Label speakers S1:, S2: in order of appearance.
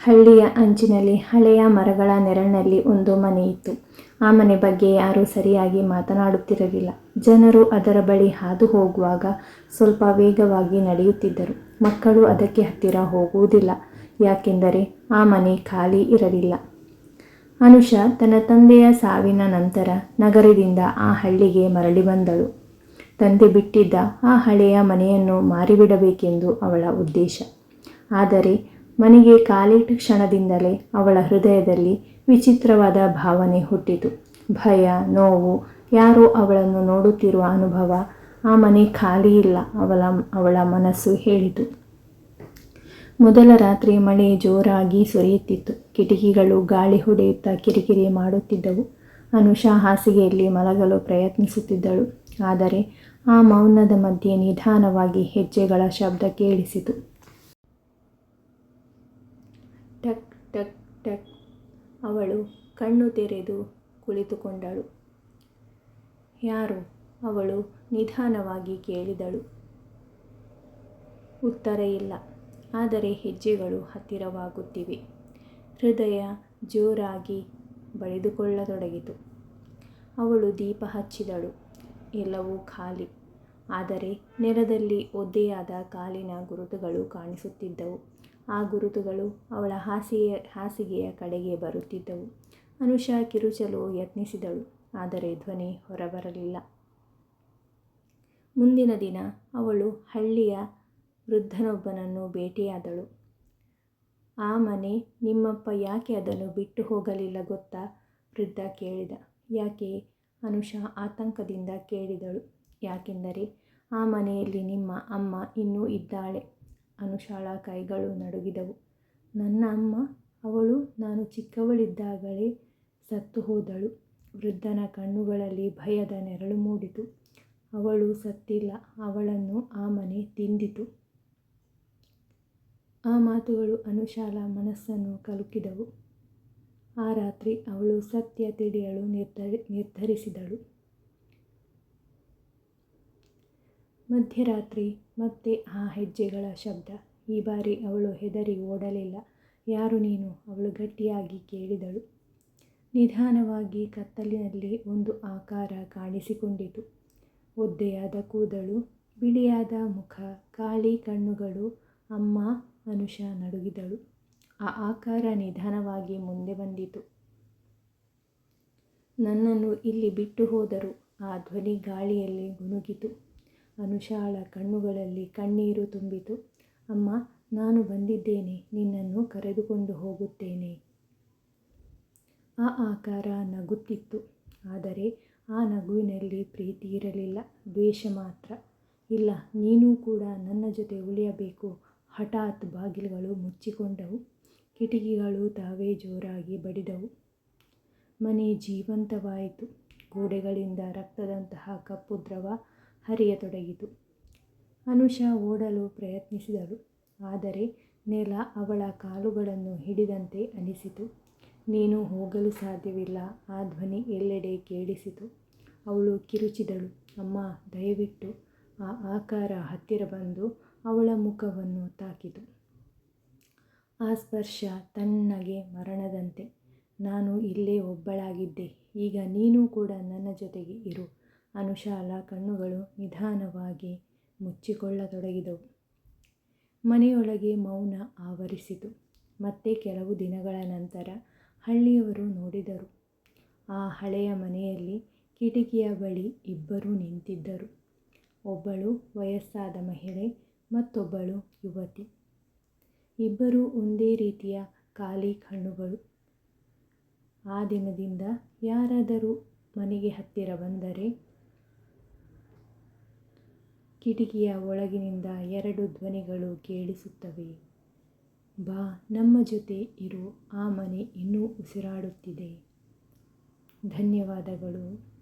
S1: ಹಳ್ಳಿಯ ಅಂಚಿನಲ್ಲಿ ಹಳೆಯ ಮರಗಳ ನೆರಳಿನಲ್ಲಿ ಒಂದು ಮನೆಯಿತ್ತು. ಆ ಮನೆ ಬಗ್ಗೆ ಯಾರೂ ಸರಿಯಾಗಿ ಮಾತನಾಡುತ್ತಿರಲಿಲ್ಲ. ಜನರು ಅದರ ಬಳಿ ಹಾದು ಹೋಗುವಾಗ ಸ್ವಲ್ಪ ವೇಗವಾಗಿ ನಡೆಯುತ್ತಿದ್ದರು. ಮಕ್ಕಳು ಅದಕ್ಕೆ ಹತ್ತಿರ ಹೋಗುವುದಿಲ್ಲ, ಯಾಕೆಂದರೆ ಆ ಮನೆ ಖಾಲಿ ಇರಲಿಲ್ಲ. ಅನುಷಾ ತನ್ನ ತಂದೆಯ ಸಾವಿನ ನಂತರ ನಗರದಿಂದ ಆ ಹಳ್ಳಿಗೆ ಮರಳಿ ಬಂದಳು. ತಂದೆ ಬಿಟ್ಟಿದ್ದ ಆ ಹಳೆಯ ಮನೆಯನ್ನು ಮಾರಿಬಿಡಬೇಕೆಂದು ಅವಳ ಉದ್ದೇಶ. ಆದರೆ ಮನೆಗೆ ಕಾಲಿಟ್ಟ ಕ್ಷಣದಿಂದಲೇ ಅವಳ ಹೃದಯದಲ್ಲಿ ವಿಚಿತ್ರವಾದ ಭಾವನೆ ಹುಟ್ಟಿತು. ಭಯ, ನೋವು, ಯಾರೋ ಅವಳನ್ನು ನೋಡುತ್ತಿರುವ ಅನುಭವ. ಆ ಮನೆ ಖಾಲಿ ಇಲ್ಲ, ಅವಳ ಮನಸ್ಸು ಹೇಳಿತು. ಮೊದಲ ರಾತ್ರಿ ಮಳೆ ಜೋರಾಗಿ ಸುರಿಯುತ್ತಿತ್ತು. ಕಿಟಕಿಗಳು ಗಾಳಿ ಹೊಡೆಯುತ್ತಾ ಕಿರಿಕಿರಿ ಮಾಡುತ್ತಿದ್ದವು. ಅನುಷಾ ಹಾಸಿಗೆಯಲ್ಲಿ ಮಲಗಲು ಪ್ರಯತ್ನಿಸುತ್ತಿದ್ದಳು. ಆದರೆ ಆ ಮೌನದ ಮಧ್ಯೆ ನಿಧಾನವಾಗಿ ಹೆಜ್ಜೆಗಳ ಶಬ್ದ ಕೇಳಿಸಿತು. ಟಕ್ ಟಕ್ ಟಕ್. ಅವಳು ಕಣ್ಣು ತೆರೆದು ಕುಳಿತುಕೊಂಡಳು. ಯಾರು? ಅವಳು ನಿಧಾನವಾಗಿ ಕೇಳಿದಳು. ಉತ್ತರ ಇಲ್ಲ. ಆದರೆ ಹೆಜ್ಜೆಗಳು ಹತ್ತಿರವಾಗುತ್ತಿವೆ. ಹೃದಯ ಜೋರಾಗಿ ಬಡಿದುಕೊಳ್ಳತೊಡಗಿತು. ಅವಳು ದೀಪ ಹಚ್ಚಿದಳು. ಎಲ್ಲವೂ ಖಾಲಿ. ಆದರೆ ನೆಲದಲ್ಲಿ ಒದ್ದೆಯಾದ ಕಾಲಿನ ಗುರುತುಗಳು ಕಾಣಿಸುತ್ತಿದ್ದವು. ಆ ಗುರುತುಗಳು ಅವಳ ಹಾಸಿಗೆಯ ಕಡೆಗೆ ಬರುತ್ತಿದ್ದವು. ಅನುಷಾ ಕಿರುಚಲು ಯತ್ನಿಸಿದಳು, ಆದರೆ ಧ್ವನಿ ಹೊರಬರಲಿಲ್ಲ. ಮುಂದಿನ ದಿನ ಅವಳು ಹಳ್ಳಿಯ ವೃದ್ಧನೊಬ್ಬನನ್ನು ಭೇಟಿಯಾದಳು. ಆ ಮನೆ ನಿಮ್ಮಪ್ಪ ಯಾಕೆ ಅದನ್ನು ಬಿಟ್ಟು ಹೋಗಲಿಲ್ಲ ಗೊತ್ತಾ? ವೃದ್ಧ ಕೇಳಿದ. ಯಾಕೆ? ಅನುಷಾ ಆತಂಕದಿಂದ ಕೇಳಿದಳು. ಯಾಕೆಂದರೆ ಆ ಮನೆಯಲ್ಲಿ ನಿಮ್ಮ ಅಮ್ಮ ಇನ್ನೂ ಇದ್ದಾಳೆ. ಅನುಷಾಳ ಕೈಗಳು ನಡುಗಿದವು. ನನ್ನ ಅಮ್ಮ? ಅವಳು ನಾನು ಚಿಕ್ಕವಳಿದ್ದಾಗಲೇ ಸತ್ತು ಹೋದಳು. ವೃದ್ಧನ ಕಣ್ಣುಗಳಲ್ಲಿ ಭಯದ ನೆರಳು ಮೂಡಿತು. ಅವಳು ಸತ್ತಿಲ್ಲ, ಅವಳನ್ನು ಆ ಮನೆ ತಿಂದಿತು. ಆ ಮಾತುಗಳು ಅನುಷಾಳ ಮನಸ್ಸನ್ನು ಕಲಕಿದವು. ಆ ರಾತ್ರಿ ಅವಳು ಸತ್ಯ ತಿಳಿಯಲು ನಿರ್ಧರಿಸಿದಳು. ಮಧ್ಯರಾತ್ರಿ ಮತ್ತೆ ಆ ಹೆಜ್ಜೆಗಳ ಶಬ್ದ. ಈ ಬಾರಿ ಅವಳು ಹೆದರಿ ಓಡಲಿಲ್ಲ. ಯಾರು ನೀನು? ಅವಳು ಗಟ್ಟಿಯಾಗಿ ಕೇಳಿದಳು. ನಿಧಾನವಾಗಿ ಕತ್ತಲಿನಲ್ಲಿ ಒಂದು ಆಕಾರ ಕಾಣಿಸಿಕೊಂಡಿತು. ಒದ್ದೆಯಾದ ಕೂದಲು, ಬಿಳಿಯಾದ ಮುಖ, ಖಾಲಿ ಕಣ್ಣುಗಳು. ಅಮ್ಮ. ಅನುಷಾ ನಡುಗಿದಳು. ಆ ಆಕಾರ ನಿಧಾನವಾಗಿ ಮುಂದೆ ಬಂದಿತು. ನನ್ನನ್ನು ಇಲ್ಲಿ ಬಿಟ್ಟು ಹೋದರು. ಆ ಧ್ವನಿ ಗಾಳಿಯಲ್ಲಿ ಗುನುಗಿತು. ಅನುಷಾಳ ಕಣ್ಣುಗಳಲ್ಲಿ ಕಣ್ಣೀರು ತುಂಬಿತು. ಅಮ್ಮ, ನಾನು ಬಂದಿದ್ದೇನೆ. ನಿನ್ನನ್ನು ಕರೆದುಕೊಂಡು ಹೋಗುತ್ತೇನೆ. ಆ ಆಕಾರ ನಗುತ್ತಿತ್ತು. ಆದರೆ ಆ ನಗುವಿನಲ್ಲಿ ಪ್ರೀತಿ ಇರಲಿಲ್ಲ, ದ್ವೇಷ ಮಾತ್ರ. ಇಲ್ಲ, ನೀನೂ ಕೂಡ ನನ್ನ ಜೊತೆ ಉಳಿಯಬೇಕು. ಹಠಾತ್ ಬಾಗಿಲುಗಳು ಮುಚ್ಚಿಕೊಂಡವು. ಕಿಟಕಿಗಳು ತಾವೇ ಜೋರಾಗಿ ಬಡಿದವು. ಮನೆ ಜೀವಂತವಾಯಿತು. ಗೋಡೆಗಳಿಂದ ರಕ್ತದಂತಹ ಕಪ್ಪು ದ್ರವ ಹರಿಯತೊಡಗಿತು. ಅನುಷಾ ಓಡಲು ಪ್ರಯತ್ನಿಸಿದಳು. ಆದರೆ ನೆಲ ಅವಳ ಕಾಲುಗಳನ್ನು ಹಿಡಿದಂತೆ ಅನಿಸಿತು. ನೀನು ಹೋಗಲು ಸಾಧ್ಯವಿಲ್ಲ. ಆ ಧ್ವನಿ ಎಲ್ಲೆಡೆ ಕೇಳಿಸಿತು. ಅವಳು ಕಿರುಚಿದಳು. ಅಮ್ಮ, ದಯವಿಟ್ಟು. ಆ ಆಕಾರ ಹತ್ತಿರ ಬಂದು ಅವಳ ಮುಖವನ್ನು ತಾಕಿತು. ಆ ಸ್ಪರ್ಶ ತಣ್ಣಗೆ ಮರಣದಂತೆ. ನಾನು ಇಲ್ಲೇ ಒಬ್ಬಳಾಗಿದ್ದೆ. ಈಗ ನೀನು ಕೂಡ ನನ್ನ ಜೊತೆಗೆ ಇರು. ಅನುಷಾಳ ಕಣ್ಣುಗಳು ನಿಧಾನವಾಗಿ ಮುಚ್ಚಿಕೊಳ್ಳತೊಡಗಿದವು. ಮನೆಯೊಳಗೆ ಮೌನ ಆವರಿಸಿತು. ಮತ್ತೆ ಕೆಲವು ದಿನಗಳ ನಂತರ ಹಳ್ಳಿಯವರು ನೋಡಿದರು. ಆ ಹಳೆಯ ಮನೆಯಲ್ಲಿ ಕಿಟಕಿಯ ಬಳಿ ಇಬ್ಬರು ನಿಂತಿದ್ದರು. ಒಬ್ಬಳು ವಯಸ್ಸಾದ ಮಹಿಳೆ, ಮತ್ತೊಬ್ಬಳು ಯುವತಿ. ಇಬ್ಬರೂ ಒಂದೇ ರೀತಿಯ ಖಾಲಿ ಕಣ್ಣುಗಳು. ಆ ದಿನದಿಂದ ಯಾರಾದರೂ ಮನೆಗೆ ಹತ್ತಿರ ಬಂದರೆ ಕಿಟಕಿಯ ಒಳಗಿನಿಂದ ಎರಡು ಧ್ವನಿಗಳು ಕೇಳಿಸುತ್ತವೆ. ಬಾ, ನಮ್ಮ ಜೊತೆ ಇರು. ಆ ಮನೆ ಇನ್ನೂ ಉಸಿರಾಡುತ್ತಿದೆ. ಧನ್ಯವಾದಗಳು.